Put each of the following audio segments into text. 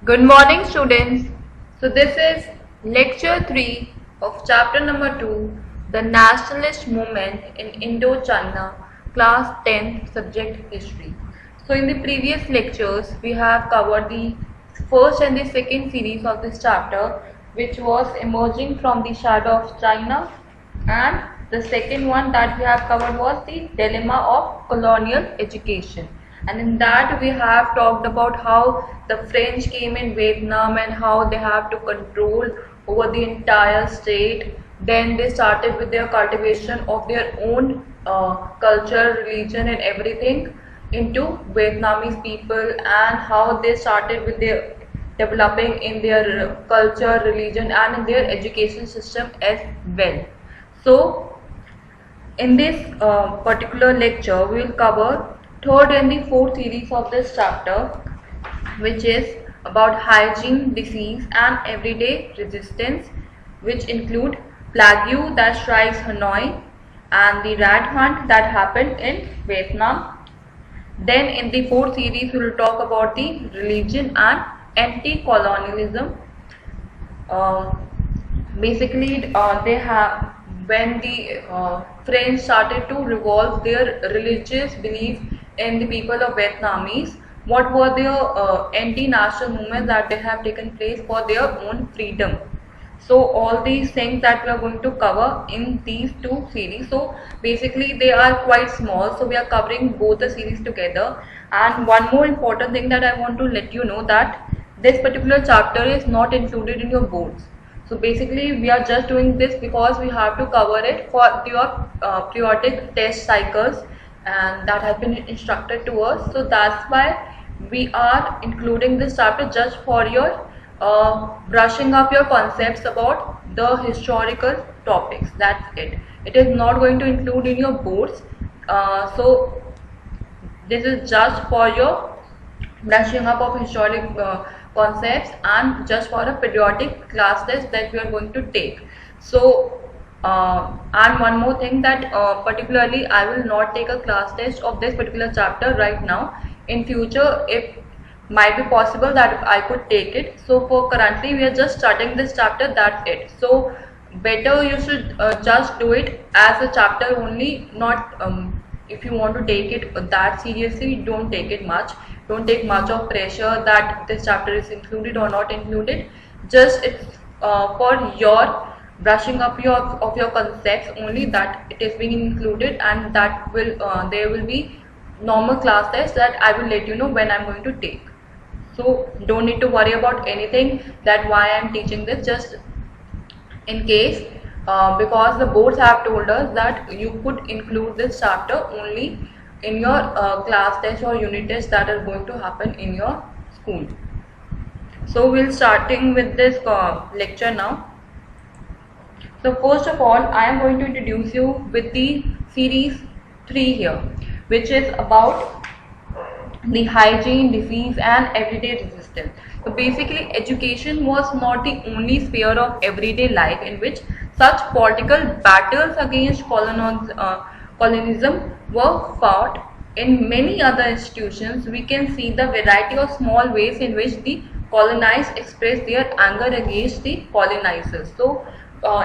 Good morning, students. So this is lecture 3 of chapter number 2, the nationalist movement in Indochina, class 10, subject history. So in the previous lectures, we have covered the first and the second series of this chapter, which was emerging from the shadow of China, and the second one that we have covered was the dilemma of colonial education. And in that we have talked about how the French came in Vietnam and how they have to control over the entire state. Then they started with their cultivation of their own culture, religion and everything into Vietnamese people, and how they started with their developing in their culture, religion and in their education system as well. So in this particular lecture, we will cover third and the fourth series of this chapter, which is about hygiene, disease and everyday resistance, which include plague that strikes Hanoi and the rat hunt that happened in Vietnam. Then in the fourth series, we will talk about the religion and anti-colonialism. Basically, they have when the French started to revolve their religious belief in the people of Vietnamese, what were their anti-national movements that they have taken place for their own freedom. So all these things that we are going to cover in these two series. So basically they are quite small, so we are covering both the series together. And one more important thing that I want to let you know, that this particular chapter is not included in your boards. So basically we are just doing this because we have to cover it for your periodic test cycles, and that has been instructed to us. So that's why we are including this chapter just for your brushing up your concepts about the historical topics. That's it. It is not going to include in your boards. So this is just for your brushing up of historic concepts and just for a periodic class test that we are going to take. So and one more thing, that particularly I will not take a class test of this particular chapter right now. In future, if might be possible that I could take it. So for currently we are just starting this chapter, that's it. So better you should just do it as a chapter only, not if you want to take it that seriously, don't take it much. Don't take much of pressure that this chapter is included or not included. Just it's for your brushing up of your concepts only, that it is being included, and that will there will be normal class tests that I will let you know when I'm going to take. So don't need to worry about anything that why I'm teaching this, just in case because the boards have told us that you could include this chapter only in your class test or unit test that are going to happen in your school. So we'll starting with this lecture now. So first of all, I am going to introduce you with the series 3 here, which is about the hygiene, disease and everyday resistance. So basically education was not the only sphere of everyday life in which such political battles against colonialism were fought. In many other institutions, we can see the variety of small ways in which the colonized express their anger against the colonizers. So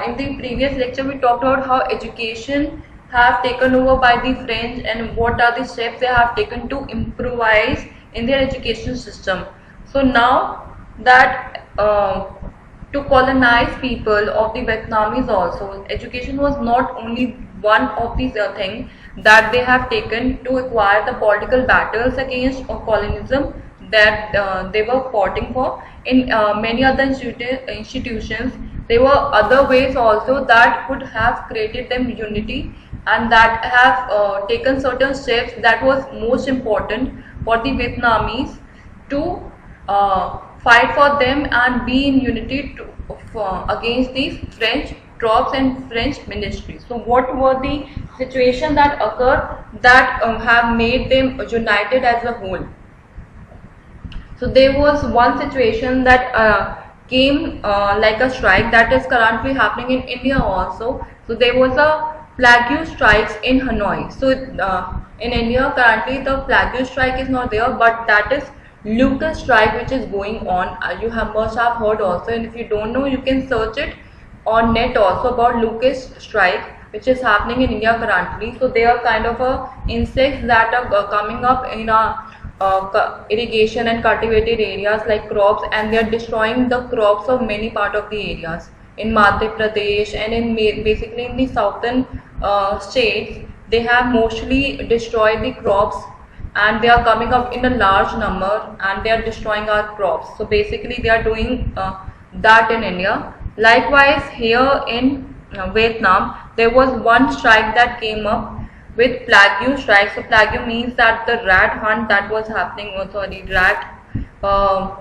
in the previous lecture we talked about how education have taken over by the French and what are the steps they have taken to improvise in their education system. So now that to colonize people of the Vietnamese also, education was not only one of these things that they have taken to acquire the political battles against colonialism that they were fighting for. In many other institutions, there were other ways also that could have created them unity, and that have taken certain steps that was most important for the Vietnamese to fight for them and be in unity to, against these French troops and French ministry. So what were the situation that occurred that have made them united as a whole? So there was one situation that came like a strike that is currently happening in India also. So there was a plague strikes in Hanoi. So in India currently the plague strike is not there, but that is Lucas strike which is going on. You have must have heard also, and if you don't know, you can search it on net also about Lucas strike which is happening in India currently. So they are kind of a insects that are coming up in our irrigation and cultivated areas like crops, and they are destroying the crops of many part of the areas in Madhya Pradesh and in basically in the southern states. They have mostly destroyed the crops, and they are coming up in a large number, and they are destroying our crops. So basically they are doing that in India. Likewise here in Vietnam, there was one strike that came up with plague strike. So plague means that the rat hunt that was happening, or sorry, rat uh,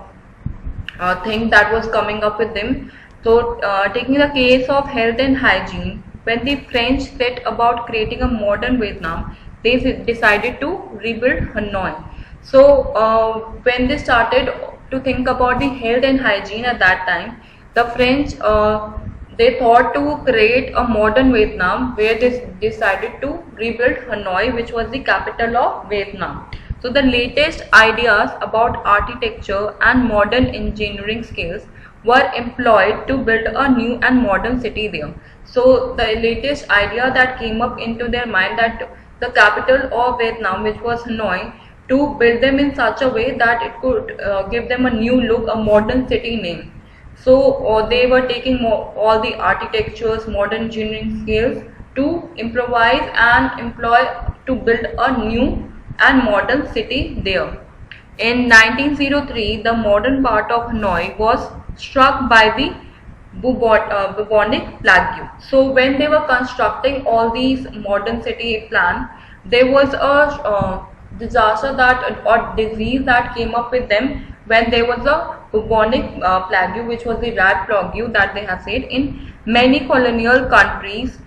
thing that was coming up with them. So taking the case of health and hygiene, when the French set about creating a modern Vietnam, they decided to rebuild Hanoi. So when they started to think about the health and hygiene at that time, the French they thought to create a modern Vietnam, where they decided to rebuild Hanoi, which was the capital of Vietnam. So the latest ideas about architecture and modern engineering skills were employed to build a new and modern city there. So the latest idea that came up into their mind, that the capital of Vietnam, which was Hanoi, to build them in such a way that it could give them a new look, a modern city name. So they were taking all the architectures, modern engineering skills to improvise and employ to build a new and modern city there. In 1903, the modern part of Hanoi was struck by the bubonic plague. So when they were constructing all these modern city plan, there was a disaster that or disease that came up with them when there was a bubonic plague, which was the rat plague that they have said. In many colonial countries,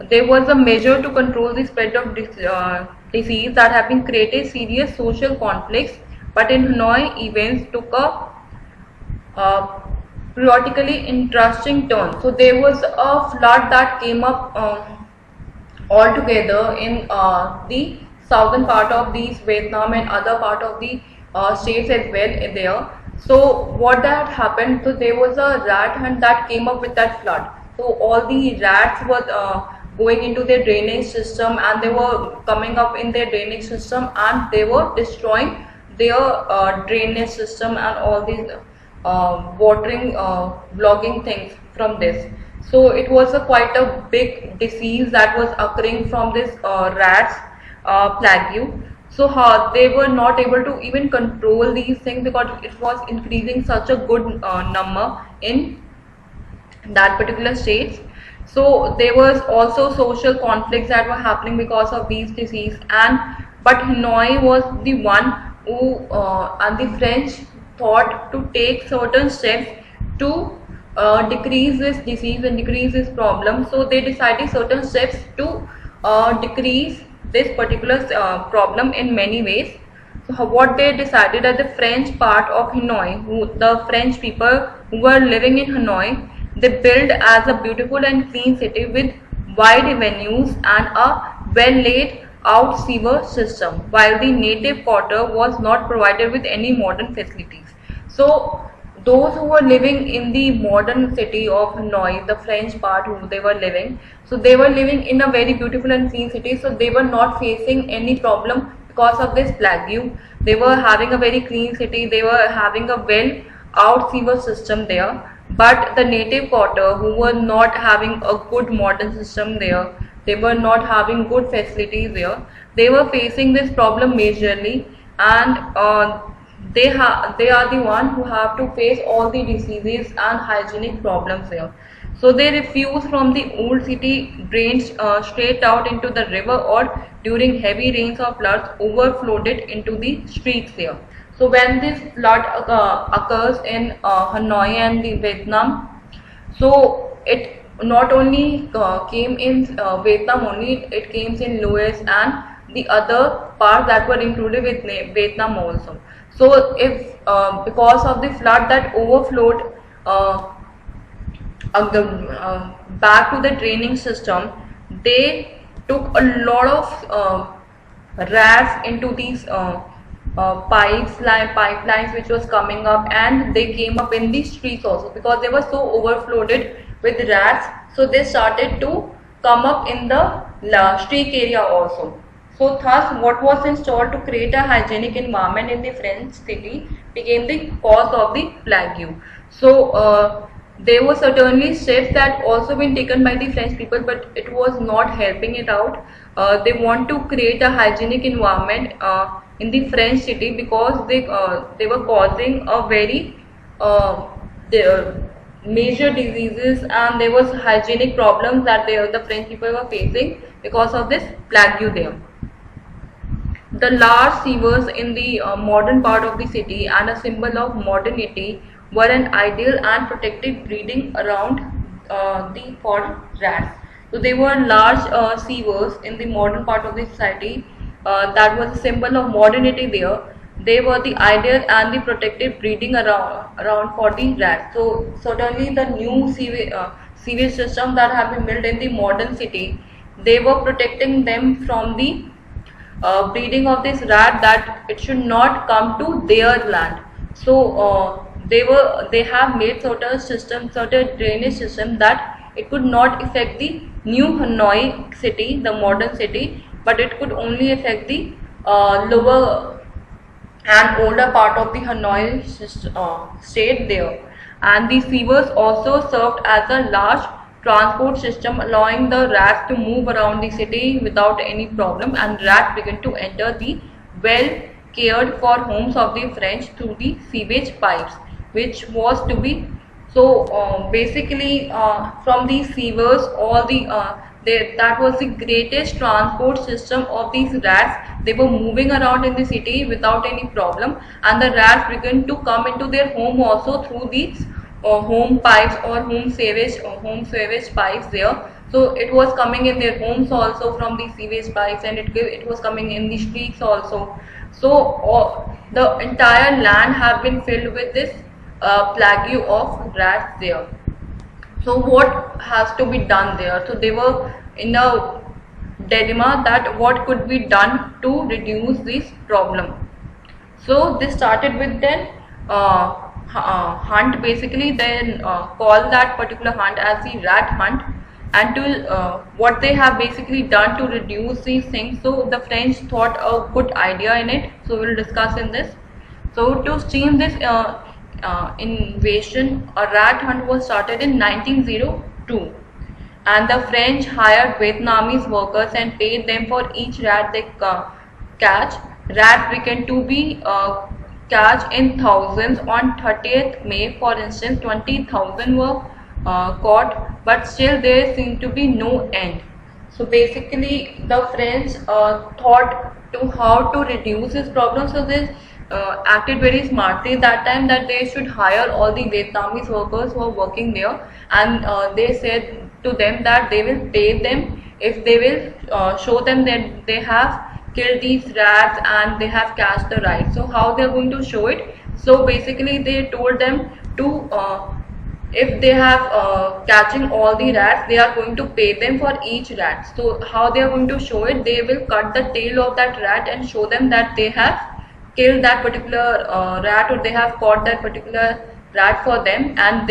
there was a measure to control the spread of disease that have been created serious social conflicts, but in Hanoi, events took a periodically interesting turn. So there was a flood that came up altogether in the southern part of these Vietnam and other part of the states as well there. So what that happened, so there was a rat hunt that came up with that flood. So all the rats were going into their drainage system, and they were coming up in their drainage system, and they were destroying their drainage system and all these watering blocking things from this. So it was a quite a big disease that was occurring from this rats plague. So they were not able to even control these things because it was increasing such a good number in that particular states. So there was also social conflicts that were happening because of these disease, and but Hanoi was the one who and the French thought to take certain steps to decrease this disease and decrease this problem. So they decided certain steps to decrease this particular problem in many ways. So what they decided at the French part of Hanoi, the French people who were living in Hanoi, they built as a beautiful and clean city with wide avenues and a well laid out sewer system, while the native quarter was not provided with any modern facilities. So those who were living in the modern city of Hanoi, the French part who they were living, so they were living in a very beautiful and clean city, so they were not facing any problem because of this plague. They were having a very clean city, they were having a well out sewer system there. But the native quarter who were not having a good modern system there, they were not having good facilities there, they were facing this problem majorly, and they are the one who have to face all the diseases and hygienic problems there. So they refuse from the old city drains straight out into the river, or during heavy rains or floods overflowed it into the streets there. So when this flood occurs in Hanoi and the Vietnam, so it not only came in Vietnam only, it came in Laos and the other parts that were included with Vietnam also. So if because of the flood that overflowed back to the draining system, they took a lot of rats into these pipelines which was coming up, and they came up in the streets also because they were so overflowed with rats. So they started to come up in the street area also. So thus what was installed to create a hygienic environment in the French city became the cause of the plague. So there were certainly steps that also been taken by the French people, but it was not helping it out. They want to create a hygienic environment in the French city because they were causing a very major diseases, and there was hygienic problems that the French people were facing because of this plague there. The large sewers in the modern part of the city and a symbol of modernity were an ideal and protected breeding around for rats. So they were large sewers in the modern part of the society. That was a symbol of modernity there. They were the ideal and the protected breeding around for the rats. So certainly the new sewage system that have been built in the modern city, they were protecting them from the breeding of this rat, that it should not come to their land. So they have made certain drainage system that it could not affect the new Hanoi city, the modern city, but it could only affect the lower and older part of the Hanoi state there. And the sewers also served as a large transport system, allowing the rats to move around the city without any problem, and rats began to enter the well cared for homes of the French through the sewage pipes, which was to be basically from these sewers, all the that was the greatest transport system of these rats. They were moving around in the city without any problem, and the rats began to come into their home also through these home pipes or home sewage pipes there. So it was coming in their homes also from the sewage pipes, and it was coming in the streets also. So the entire land have been filled with this plague of rats there. So what has to be done there? So they were in a dilemma that what could be done to reduce this problem. So they started with then hunt, basically then call that particular hunt as the rat hunt, and to what they have basically done to reduce these things. So the French thought a good idea in it, so we'll discuss in this. So to stem this invasion, a rat hunt was started in 1902, and the French hired Vietnamese workers and paid them for each rat they catch. Rats began to be catch in thousands. On 30th May, for instance, 20,000 were caught, but still there seemed to be no end. So basically the French thought to how to reduce this problem. So they acted very smartly that time, that they should hire all the Vietnamese workers who are working there, and they said to them that they will pay them if they will show them that they have killed these rats and they have catched the rats. So how they are going to show it? So basically they told them to if they have catching all the rats, they are going to pay them for each rat. So how they are going to show it? They will cut the tail of that rat and show them that they have killed that particular rat, or they have caught that particular rat for them, and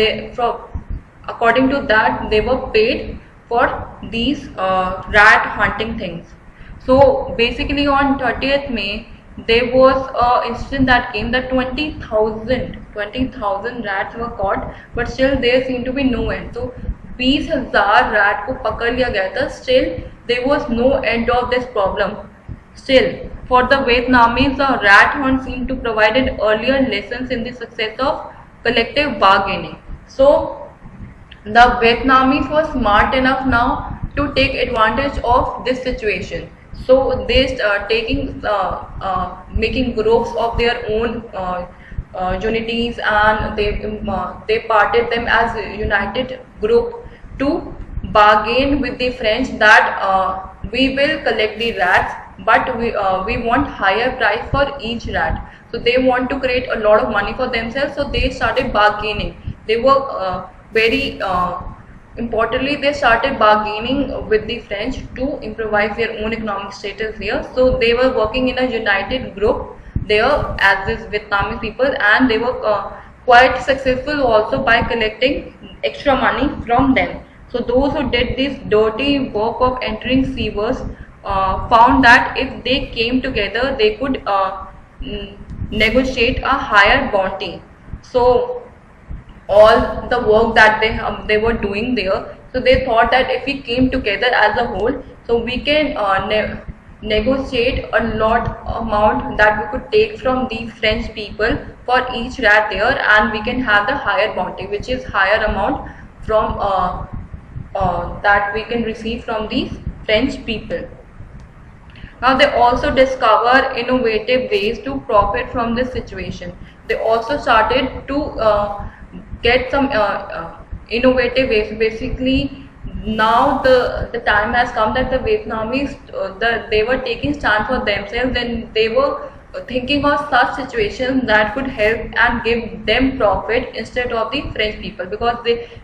according to that they were paid for these rat hunting things. So basically on 30th May there was an incident that came that 20,000 rats were caught, but still there seemed to be no end. So 20,000 rat को पकड़ लिया गया था. Still there was no end of this problem. Still, for the Vietnamese, the rat hunt seemed to provide earlier lessons in the success of collective bargaining. So the Vietnamese were smart enough now to take advantage of this situation. So they making groups of their own unities, and they parted them as a united group to bargain with the French that we will collect the rats, but we want higher price for each rat. So they want to create a lot of money for themselves, so they started bargaining. They were very importantly, they started bargaining with the French to improvise their own economic status here. So they were working in a united group there as these Vietnamese people, and they were quite successful also by collecting extra money from them. So those who did this dirty work of entering sewers found that if they came together, they could negotiate a higher bounty. So all the work that they were doing there, so they thought that if we came together as a whole, so we can negotiate a lot amount that we could take from the French people for each rat there, and we can have the higher bounty, which is higher amount from that we can receive from these French people. Now they also discover innovative ways to profit from this situation. They also started to get some innovative ways. Basically, now the time has come that the Vietnamese they were taking stand for themselves, and they were thinking of such situations that could help and give them profit instead of the French people, because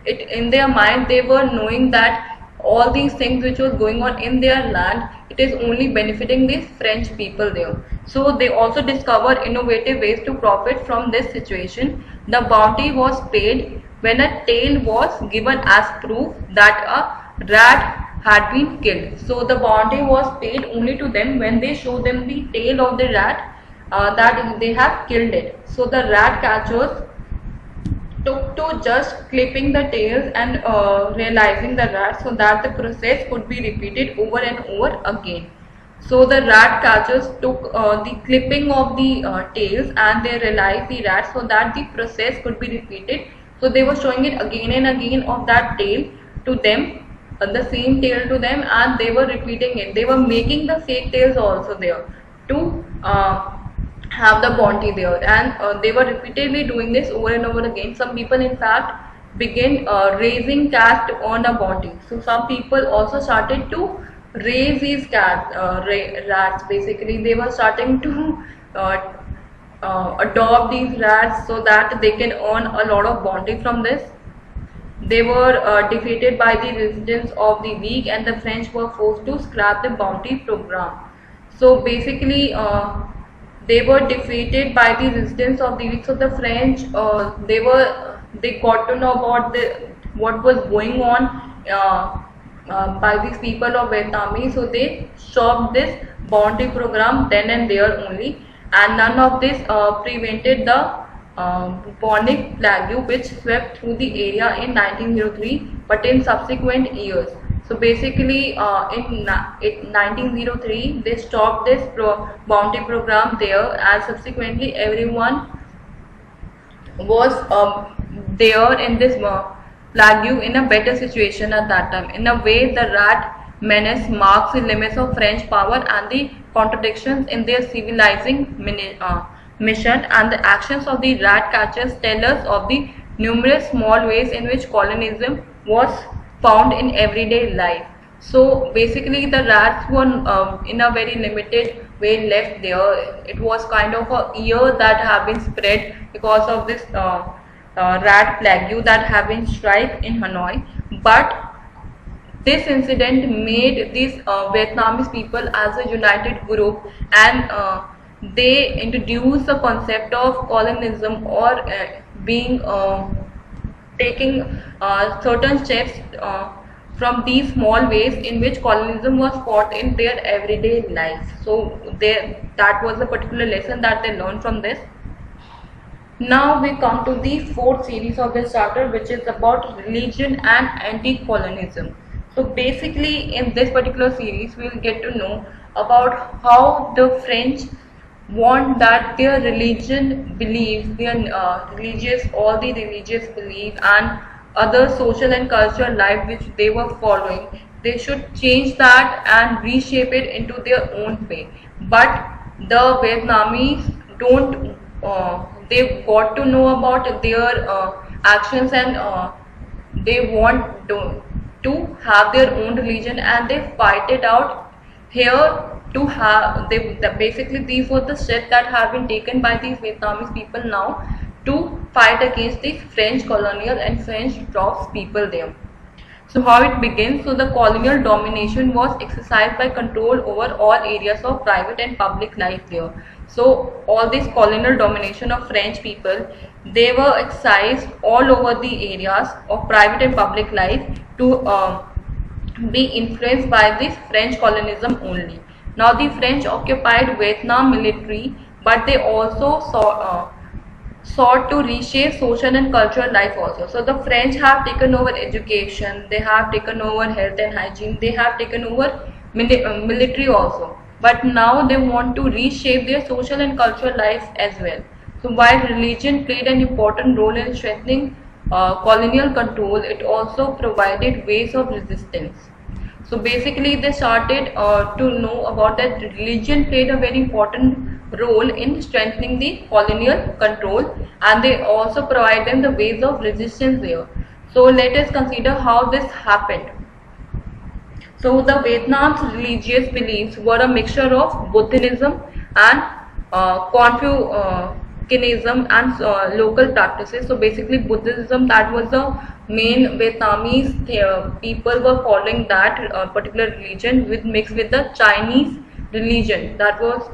in their mind they were knowing that all these things which was going on in their land, it is only benefiting these French people there. So they also discovered innovative ways to profit from this situation. The bounty was paid when a tail was given as proof that a rat had been killed. So the bounty was paid only to them when they show them the tail of the rat that they have killed it. So the rat catchers took to just clipping the tails and realizing the rat, so that the process could be repeated over and over again. So the rat catchers took the clipping of the tails, and they realized the rat, so that the process could be repeated. So they were showing it again and again of that tail to them, the same tail to them, and they were repeating it. They were making the fake tails also there to have the bounty there, and they were repeatedly doing this over and over again. Some people in fact began raising cats on a bounty. So some people also started to raise these rats. Basically, they were starting to adopt these rats so that they can earn a lot of bounty from this. They were defeated by the resistance of the weak, and the French were forced to scrap the bounty program. So basically, they were defeated by the resistance of the weak. So the French, they got to know about what was going on by these people of Vietnamese. So they stopped this bounty program then and there only, and none of this prevented the bubonic plague, which swept through the area in 1903, but in subsequent years. So basically, in 1903, they stopped this bounty program there, and subsequently everyone was there in this plague in a better situation at that time. In a way, the rat menace marks the limits of French power and the contradictions in their civilizing mission, and the actions of the rat catchers tell us of the numerous small ways in which colonialism was found in everyday life. So basically, the rats were in a very limited way left there. It was kind of a year that have been spread because of this rat plague that have been strike in Hanoi. But this incident made these Vietnamese people as a united group, and they introduced the concept of colonialism, or being taking certain steps from these small ways in which colonialism was fought in their everyday life. So that was a particular lesson that they learned from this. Now we come to the fourth series of this chapter, which is about religion and anti-colonialism. So basically, in this particular series, we will get to know about how the French want that their religion beliefs, their all the religious belief and other social and cultural life which they were following, they should change that and reshape it into their own way. But the Vietnamese don't, they got to know about their actions, and they want to have their own religion, and they fight it out here to have. Basically, these were the steps that have been taken by these Vietnamese people now to fight against the French colonial and French troops people there. So how it begins? So the colonial domination was exercised by control over all areas of private and public life there. So all this colonial domination of French people, they were excised all over the areas of private and public life to be influenced by this French colonialism only. Now the French occupied Vietnam military, but they also sought to reshape social and cultural life also. So the French have taken over education, they have taken over health and hygiene, they have taken over military also. But now they want to reshape their social and cultural life as well. So while religion played an important role in strengthening colonial control, it also provided ways of resistance. So basically they started to know about that religion played a very important role in strengthening the colonial control, and they also provide them the ways of resistance there. So let us consider how this happened. So the Vietnam's religious beliefs were a mixture of Buddhism and Confucianism and local practices. So basically Buddhism, that was the main Vietnamese people were following that particular religion, with mixed with the Chinese religion, that was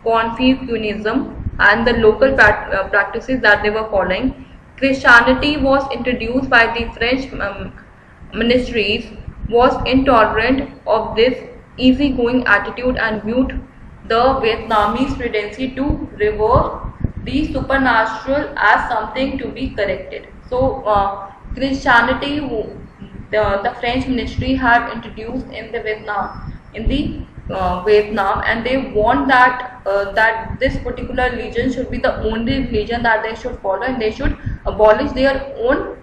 Confucianism, and the local practices that they were following. Christianity was introduced by the French ministries, was intolerant of this easygoing attitude and viewed the Vietnamese tendency to revere the supernatural as something to be corrected. So Christianity, the French ministry had introduced in the Vietnam, and they want that this particular religion should be the only religion that they should follow, and they should abolish their own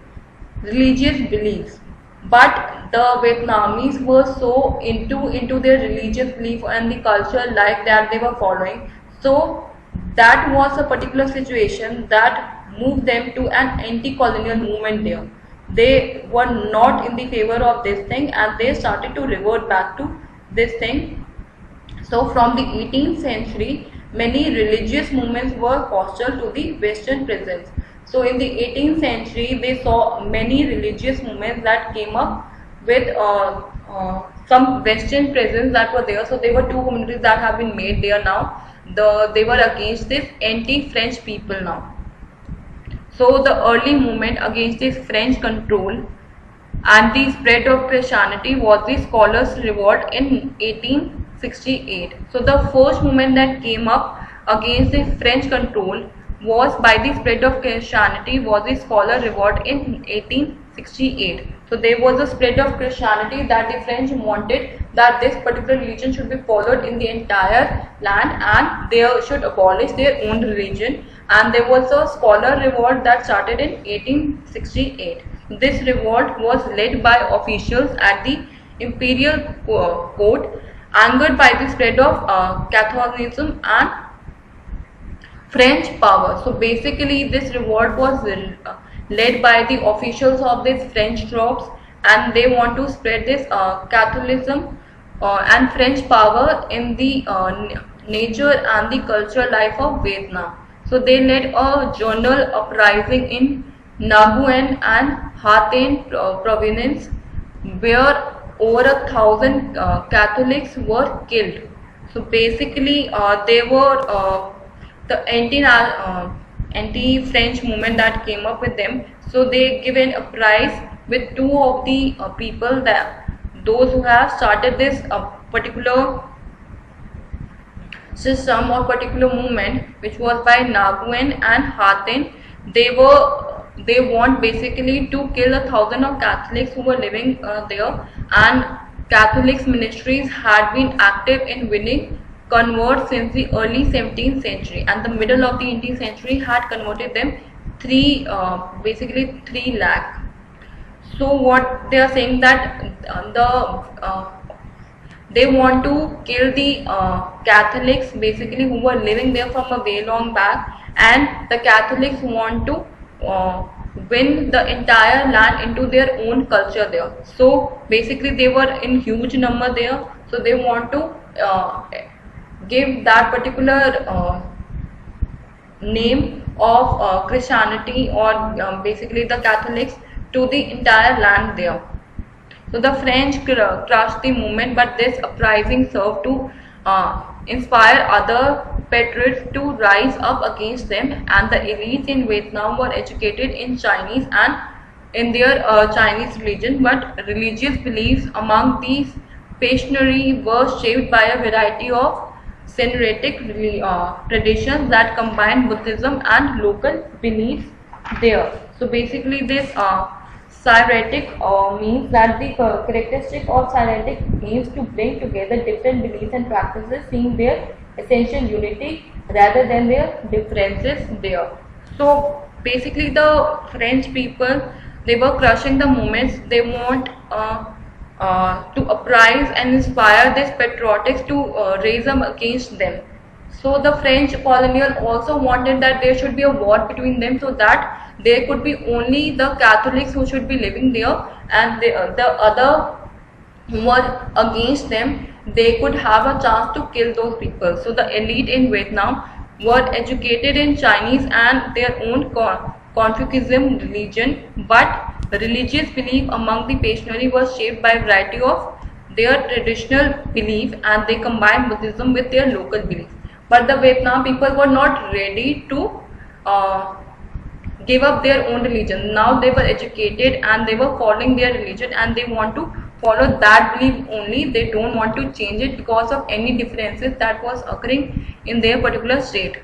religious beliefs. But the Vietnamese were so into their religious belief and the cultural life that they were following. So that was a particular situation that moved them to an anti-colonial movement there. They were not in the favor of this thing, and they started to revert back to this thing. So from the 18th century, many religious movements were hostile to the Western presence. So in the 18th century, they saw many religious movements that came up with some Western presence that were there. So there were two communities that have been made there now. They were against this anti-French people now. So the early movement against this French control and the spread of Christianity was the Scholars' Revolt in 1868. So the first movement that came up against the French control was by the spread of Christianity, was the Scholar Revolt in 1868. So there was a spread of Christianity that the French wanted that this particular religion should be followed in the entire land, and they should abolish their own religion. And there was a Scholar Revolt that started in 1868. This revolt was led by officials at the imperial court, angered by the spread of Catholicism and French power. So basically this revolt was led by the officials of these French troops, and they want to spread this Catholicism and French power in the nature and the cultural life of Vietnam. So they led a general uprising in Nguyen and Ha Tinh province, where over 1,000 Catholics were killed. So basically they were the anti-French movement that came up with them. So they given a prize with two of the people, that those who have started this particular system or particular movement, which was by Nguyen and Ha Tinh. They want basically to kill 1,000 of Catholics who were living there, and Catholics ministries had been active in winning converts since the early 17th century, and the middle of the 18th century had converted them basically 3 lakh. So what they are saying, that they want to kill the Catholics basically who were living there from a way long back, and the Catholics want to win the entire land into their own culture there. So basically they were in huge number there, so they want to give that particular name of Christianity or basically the Catholics to the entire land there. So the French crushed the movement, but this uprising served to inspire other patriots to rise up against them, and the elites in Vietnam were educated in Chinese and in their Chinese religion, but religious beliefs among these peasantry were shaped by a variety of Syncretic traditions that combine Buddhism and local beliefs there. So basically, this Syncretic means that the characteristic of Syncretic aims to bring together different beliefs and practices, seeing their essential unity rather than their differences there. So basically, the French people, they were crushing the movements. They want to uprise and inspire these patriotics to raise them against them. So the French colonial also wanted that there should be a war between them, so that there could be only the Catholics who should be living there, and the other who were against them, they could have a chance to kill those people. So the elite in Vietnam were educated in Chinese and their own Confucianism religion, but religious belief among the peasantry was shaped by a variety of their traditional belief, and they combined Buddhism with their local beliefs. But the Vietnam people were not ready to give up their own religion. Now they were educated and they were following their religion, and they want to follow that belief only. They don't want to change it because of any differences that was occurring in their particular state.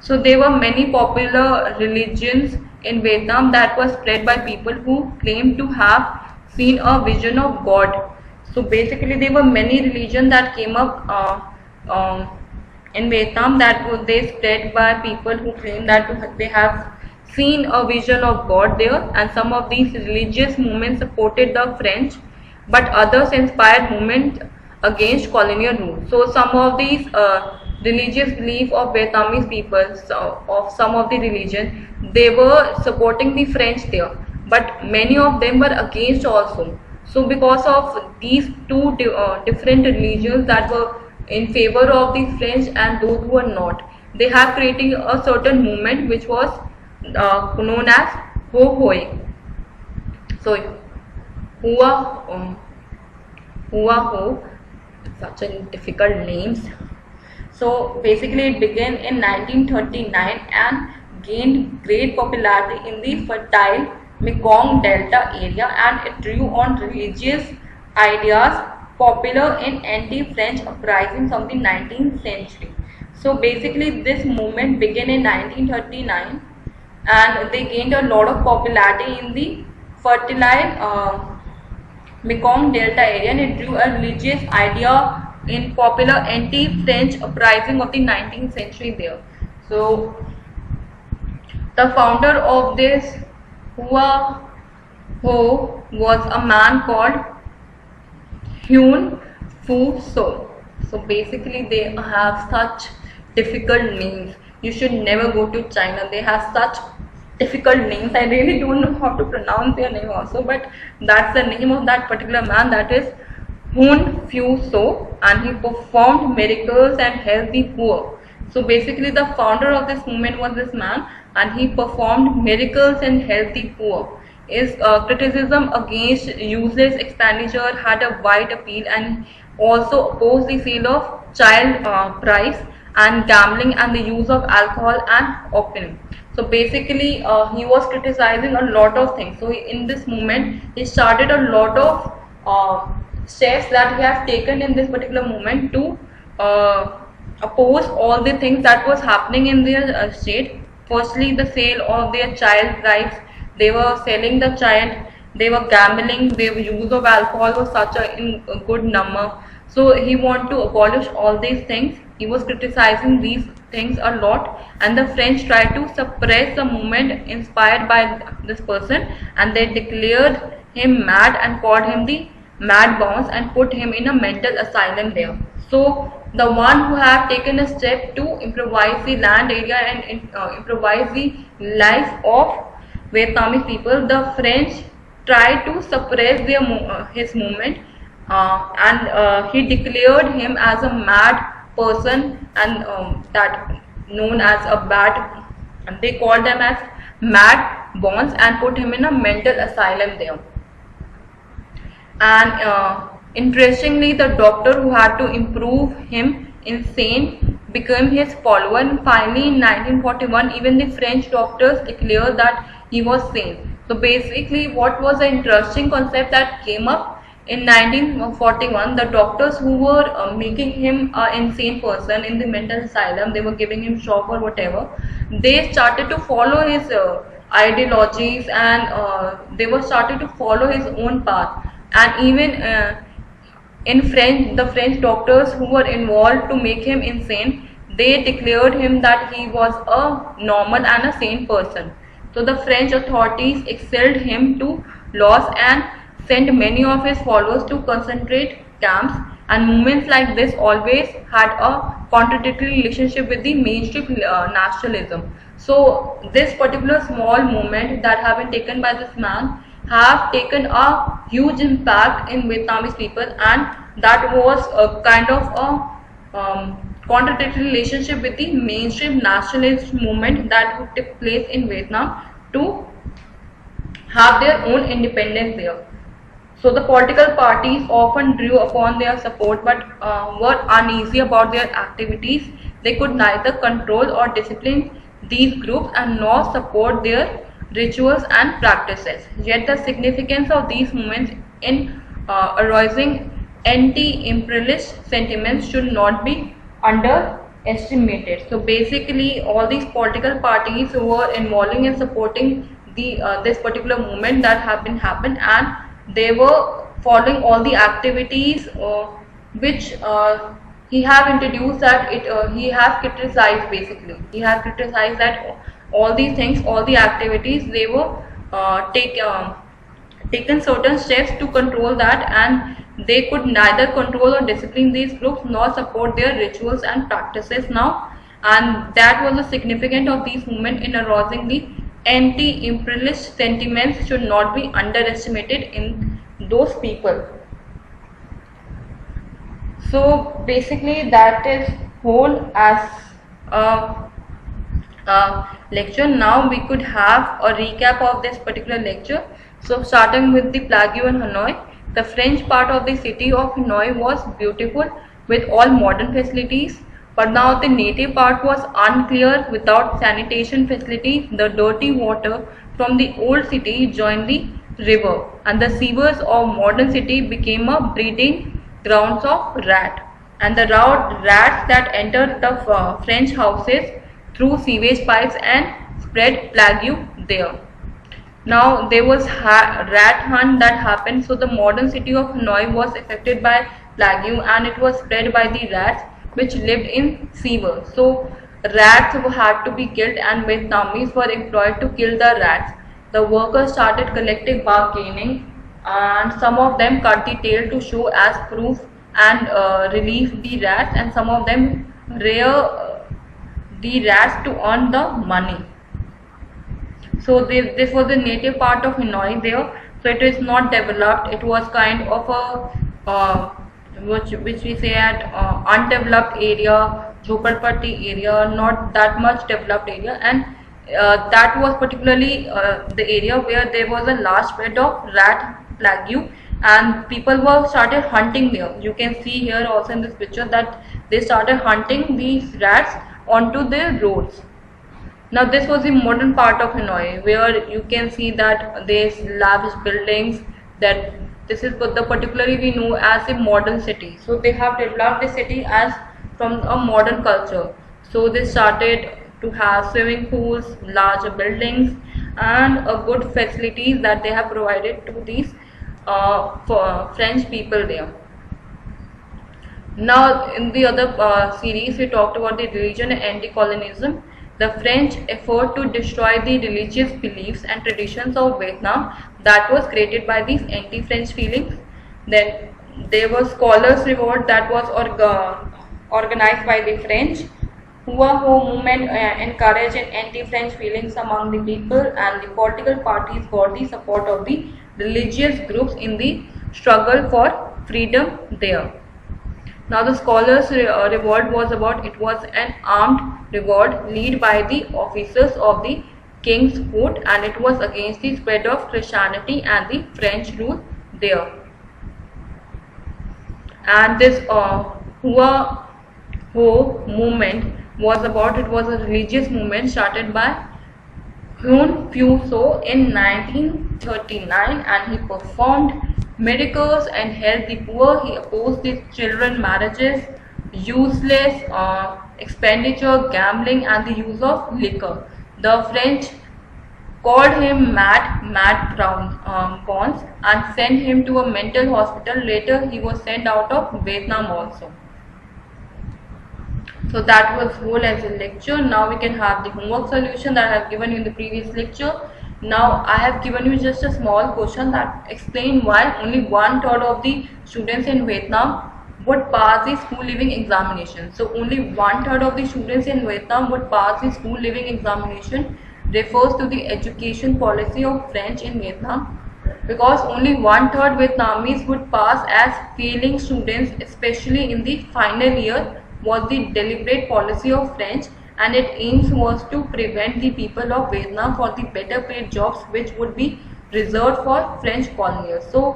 So there were many popular religions in Vietnam that was spread by people who claimed to have seen a vision of God. So basically there were many religions that came up in Vietnam that they spread by people who claim that they have seen a vision of God there, and some of these religious movements supported the French, but others inspired movement against colonial rule. So some of these religious belief of Vietnamese people, so of some of the religion, they were supporting the French there, but many of them were against also. So because of these two different religions that were in favor of the French and those who were not, they have created a certain movement which was known as Ho Hoi. So Hua Ho, such a difficult names. So basically it began in 1939 and gained great popularity in the fertile Mekong Delta area, and it drew on religious ideas popular in anti-French uprisings of the 19th century. So basically this movement began in 1939 and they gained a lot of popularity in the fertile Mekong Delta area, and it drew a religious idea in popular anti-French uprising of the 19th century there. So the founder of this Hua Ho was a man called Hyun Fu So. So basically they have such difficult names. You should never go to China. They have such difficult names. I really don't know how to pronounce their name also, but that's the name of that particular man, that is Hyun Fu So, and he performed miracles and helped the poor. So basically the founder of this movement was this man, and he performed miracles and helped the poor. His criticism against useless expenditure had a wide appeal, and also opposed the sale of child price and gambling and the use of alcohol and opium. So basically he was criticizing a lot of things. So in this movement he started a lot of steps that he have taken in this particular movement to oppose all the things that was happening in their state. Firstly, the sale of their child rights. They were selling the child, they were gambling, their use of alcohol was such a good number. So he wanted to abolish all these things. He was criticizing these things a lot, and the French tried to suppress the movement inspired by this person, and they declared him mad and called him the Mad Bounce and put him in a mental asylum there. So the one who have taken a step to improvise the land area and improvise the life of Vietnamese people, the French tried to suppress his movement, and he declared him as a mad person, and that known as a bad, and they called them as Mad Bounce and put him in a mental asylum there. And interestingly, the doctor who had to improve him insane became his follower, and finally in 1941 even the French doctors declared that he was sane. So basically what was the interesting concept that came up in 1941, the doctors who were making him an insane person in the mental asylum, they were giving him shock or whatever, they started to follow his ideologies, and they were started to follow his own path. And even in French, the French doctors who were involved to make him insane, they declared him that he was a normal and a sane person. So the French authorities exiled him to Laos and sent many of his followers to concentrate camps, and movements like this always had a contradictory relationship with the mainstream nationalism. So this particular small movement that have been taken by this man have taken a huge impact in Vietnamese people, and that was a kind of a contradictory relationship with the mainstream nationalist movement that took place in Vietnam to have their own independence there. So the political parties often drew upon their support, but were uneasy about their activities. They could neither control or discipline these groups and nor support their rituals and practices. Yet the significance of these movements in arousing anti-imperialist sentiments should not be underestimated. So basically all these political parties who were involving in supporting the this particular movement that have been happened, and they were following all the activities which he have introduced, that he have criticized. Basically he have criticized that all these things, all the activities, they were taken certain steps to control that, and they could neither control or discipline these groups nor support their rituals and practices now. And that was the significance of these movements in arousing the anti-imperialist sentiments should not be underestimated in those people. So basically that is whole as a lecture. Now we could have a recap of this particular lecture. So starting with the Plague in Hanoi, the French part of the city of Hanoi was beautiful with all modern facilities, but now the native part was unclear without sanitation facilities. The dirty water from the old city joined the river, and the sewers of modern city became a breeding grounds of rat, and the rats that entered the French houses through sewage pipes and spread plague there. Now there was rat hunt that happened, so the modern city of Hanoi was affected by plague, and it was spread by the rats which lived in sewers. So rats had to be killed, and Vietnamese were employed to kill the rats. The workers started collecting bargaining, and some of them cut the tail to show as proof and relieve the rats, and some of them rear the rats to earn the money. So this was the native part of Hanoi there. So it is not developed. It was kind of a which we say at undeveloped area, Jhopalpatti area, not that much developed area, and that was particularly the area where there was a large spread of rat plague, and people were started hunting there. You can see here also in this picture that they started hunting these rats onto their roads. Now this was the modern part of Hanoi, where you can see that there's lavish buildings, that this is what the particularly we know as a modern city. So they have developed the city as from a modern culture. So they started to have swimming pools, larger buildings, and a good facilities that they have provided to these for French people there. Now in the other series we talked about the religion and anti-colonialism. The French effort to destroy the religious beliefs and traditions of Vietnam that was created by these anti-French feelings. Then there was scholars revolt that was organized by the French. Hua Ho movement encouraged anti-French feelings among the people, and the political parties got the support of the religious groups in the struggle for freedom there. Now the scholars revolt was an armed revolt led by the officers of the king's court, and it was against the spread of Christianity and the French rule there. And this Hua Ho movement was about. It was a religious movement started by Hyun Pyu So in 1939, and he performed miracles and helped the poor. He opposed the children marriages, useless expenditure, gambling, and the use of liquor. The French called him Mad Pons, and sent him to a mental hospital. Later, he was sent out of Vietnam also. So that was whole as a lecture. Now we can have the homework solution that I have given you in the previous lecture. Now I have given you just a small question that explain why only 1/3 of the students in Vietnam would pass the school leaving examination. So only 1/3 of the students in Vietnam would pass the school leaving examination refers to the education policy of French in Vietnam, because only 1/3 Vietnamese would pass as failing students, especially in the final year, was the deliberate policy of French, and its aims was to prevent the people of Vietnam for the better paid jobs which would be reserved for French colonials. So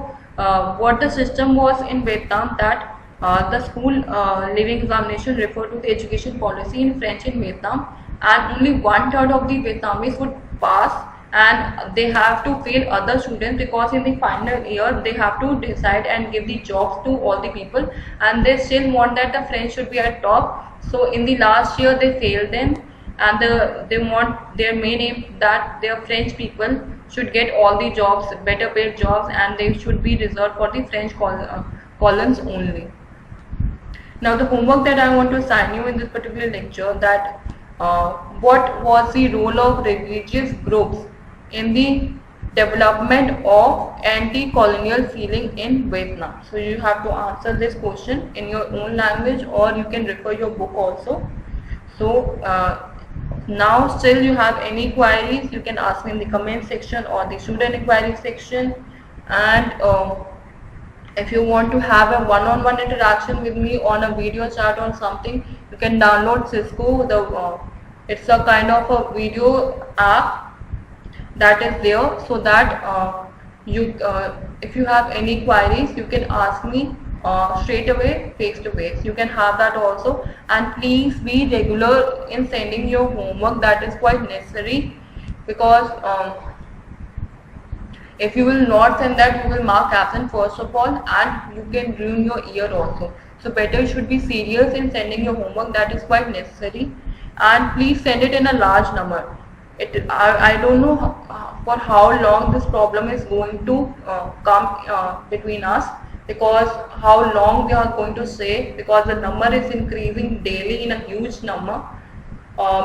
what the system was in Vietnam, that the school leaving examination referred to the education policy in French in Vietnam, and only 1/3 of the Vietnamese would pass, and they have to fail other students, because in the final year they have to decide and give the jobs to all the people, and they still want that the French should be at top. So in the last year they failed them, and they want their main aim that their French people should get all the jobs, better paid jobs, and they should be reserved for the French colons only. Now the homework that I want to assign you in this particular lecture, that what was the role of religious groups in the development of anti-colonial feeling in Vietnam. So you have to answer this question in your own language, or you can refer your book also. So now still you have any queries, you can ask me in the comment section or the student inquiry section. And if you want to have a one-on-one interaction with me on a video chat or something, you can download Cisco. It's a kind of a video app that is there, so that if you have any queries, you can ask me straight away, face to face. You can have that also, and please be regular in sending your homework. That is quite necessary, because if you will not send that, you will mark absent first of all, and you can ruin your year also. So better you should be serious in sending your homework. That is quite necessary, and please send it in a large number. I don't know for how long this problem is going to come between us, because how long they are going to say, because the number is increasing daily in a huge number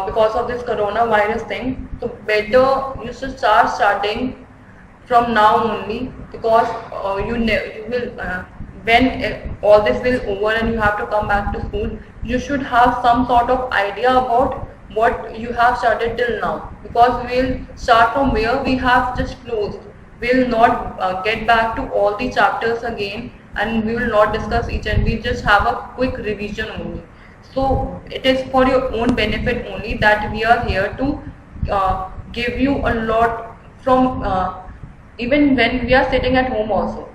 because of this coronavirus thing. So better you should start studying from now only, because you will when all this will over and you have to come back to school, you should have some sort of idea about what you have started till now, because we will start from where we have just closed. We will not get back to all the chapters again, and we will not discuss each, and we just have a quick revision only. So it is for your own benefit only that we are here to give you a lot from even when we are sitting at home also.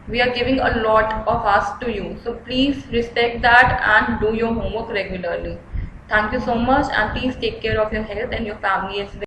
We are giving a lot of us to you. So please respect that and do your homework regularly. Thank you so much, and please take care of your health and your family as well.